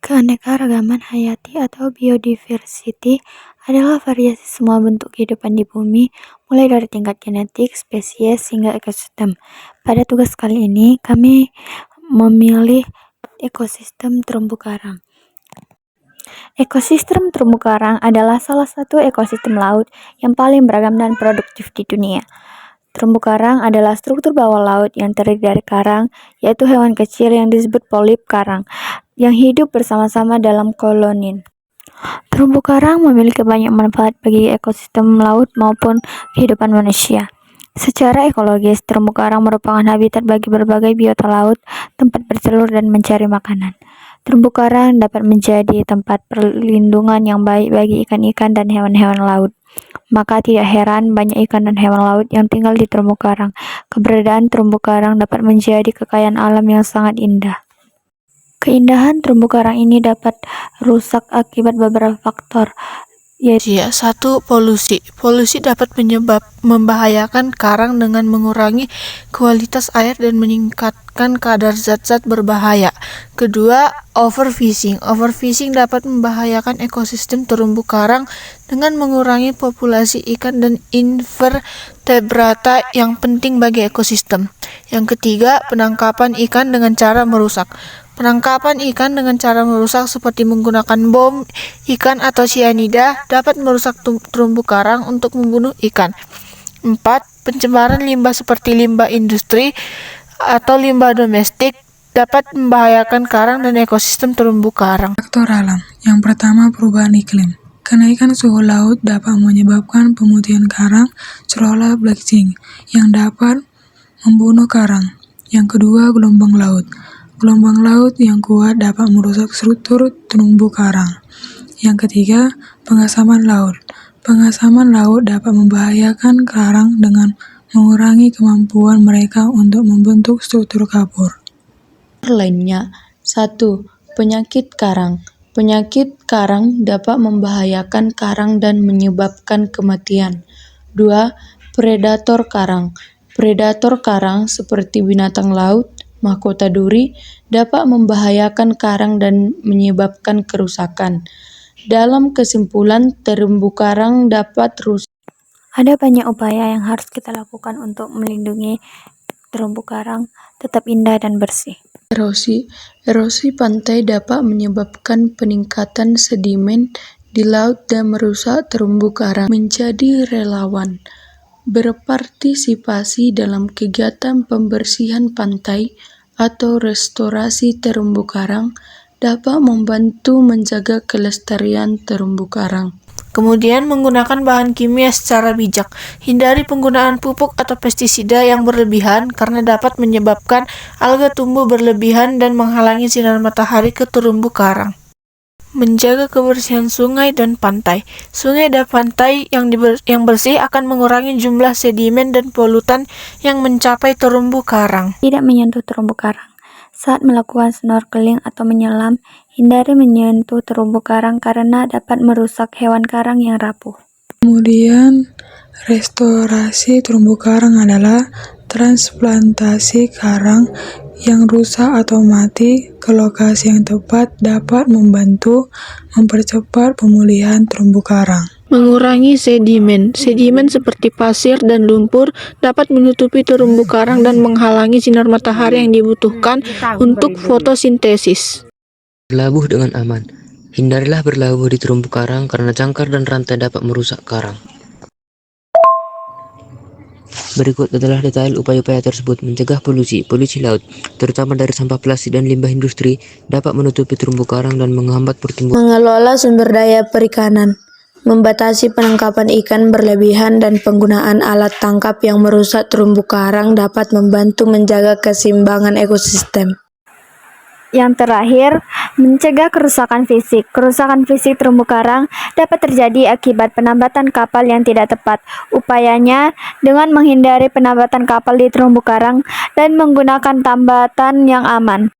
Keanekaragaman hayati atau biodiversity adalah variasi semua bentuk kehidupan di bumi, mulai dari tingkat genetik, spesies, hingga ekosistem. Pada tugas kali ini, kami memilih ekosistem terumbu karang. Ekosistem terumbu karang adalah salah satu ekosistem laut yang paling beragam dan produktif di dunia. Terumbu karang adalah struktur bawah laut yang terdiri dari karang, yaitu hewan kecil yang disebut polip karang, yang hidup bersama-sama dalam kolonin. Terumbu karang memiliki banyak manfaat bagi ekosistem laut maupun kehidupan manusia. Secara ekologis, terumbu karang merupakan habitat bagi berbagai biota laut, tempat bertelur dan mencari makanan. Terumbu karang dapat menjadi tempat perlindungan yang baik bagi ikan-ikan dan hewan-hewan laut. Maka tidak heran banyak ikan dan hewan laut yang tinggal di terumbu karang. Keberadaan terumbu karang dapat menjadi kekayaan alam yang sangat indah. Keindahan terumbu karang ini dapat rusak akibat beberapa faktor, yaitu 1. Polusi. Polusi dapat membahayakan karang dengan mengurangi kualitas air dan meningkatkan kadar zat-zat berbahaya. Kedua, overfishing. Overfishing dapat membahayakan ekosistem terumbu karang dengan mengurangi populasi ikan dan invertebrata yang penting bagi ekosistem. Yang ketiga, penangkapan ikan dengan cara merusak. Penangkapan ikan dengan cara merusak seperti menggunakan bom ikan atau sianida dapat merusak terumbu karang untuk membunuh ikan. 4. Pencemaran limbah seperti limbah industri atau limbah domestik dapat membahayakan karang dan ekosistem terumbu karang. Faktor alam. Yang pertama, perubahan iklim. Kenaikan suhu laut dapat menyebabkan pemutihan karang seolah bleaching yang dapat membunuh karang. Yang kedua, gelombang laut. Gelombang laut yang kuat dapat merusak struktur terumbu karang. Yang ketiga, pengasaman laut. Pengasaman laut dapat membahayakan karang dengan mengurangi kemampuan mereka untuk membentuk struktur kapur. Lainnya, 1. Penyakit karang. Penyakit karang dapat membahayakan karang dan menyebabkan kematian. 2. Predator karang. Predator karang seperti binatang laut, mahkota duri, dapat membahayakan karang dan menyebabkan kerusakan. Dalam kesimpulan, terumbu karang dapat rusak. Ada banyak upaya yang harus kita lakukan untuk melindungi terumbu karang tetap indah dan bersih. Erosi pantai dapat menyebabkan peningkatan sedimen di laut dan merusak terumbu karang. Menjadi relawan. Berpartisipasi dalam kegiatan pembersihan pantai atau restorasi terumbu karang dapat membantu menjaga kelestarian terumbu karang. Kemudian menggunakan bahan kimia secara bijak. Hindari penggunaan pupuk atau pestisida yang berlebihan karena dapat menyebabkan alga tumbuh berlebihan dan menghalangi sinar matahari ke terumbu karang. Menjaga kebersihan sungai dan pantai. Sungai dan pantai yang bersih akan mengurangi jumlah sedimen dan polutan yang mencapai terumbu karang. Tidak menyentuh terumbu karang. Saat melakukan snorkeling atau menyelam, hindari menyentuh terumbu karang karena dapat merusak hewan karang yang rapuh. Kemudian, restorasi terumbu karang adalah transplantasi karang yang rusak atau mati ke lokasi yang tepat dapat membantu mempercepat pemulihan terumbu karang. Mengurangi sedimen. Sedimen seperti pasir dan lumpur dapat menutupi terumbu karang dan menghalangi sinar matahari yang dibutuhkan untuk fotosintesis. Berlabuh dengan aman. Hindarilah berlabuh di terumbu karang karena cangkar dan rantai dapat merusak karang. Berikut adalah detail upaya-upaya tersebut. Mencegah polusi laut, terutama dari sampah plastik dan limbah industri, dapat menutupi terumbu karang dan menghambat pertumbuhan. Mengelola sumber daya perikanan. Membatasi penangkapan ikan berlebihan dan penggunaan alat tangkap yang merusak terumbu karang dapat membantu menjaga keseimbangan ekosistem. Yang terakhir, mencegah kerusakan fisik. Kerusakan fisik terumbu karang dapat terjadi akibat penambatan kapal yang tidak tepat. Upayanya dengan menghindari penambatan kapal di terumbu karang dan menggunakan tambatan yang aman.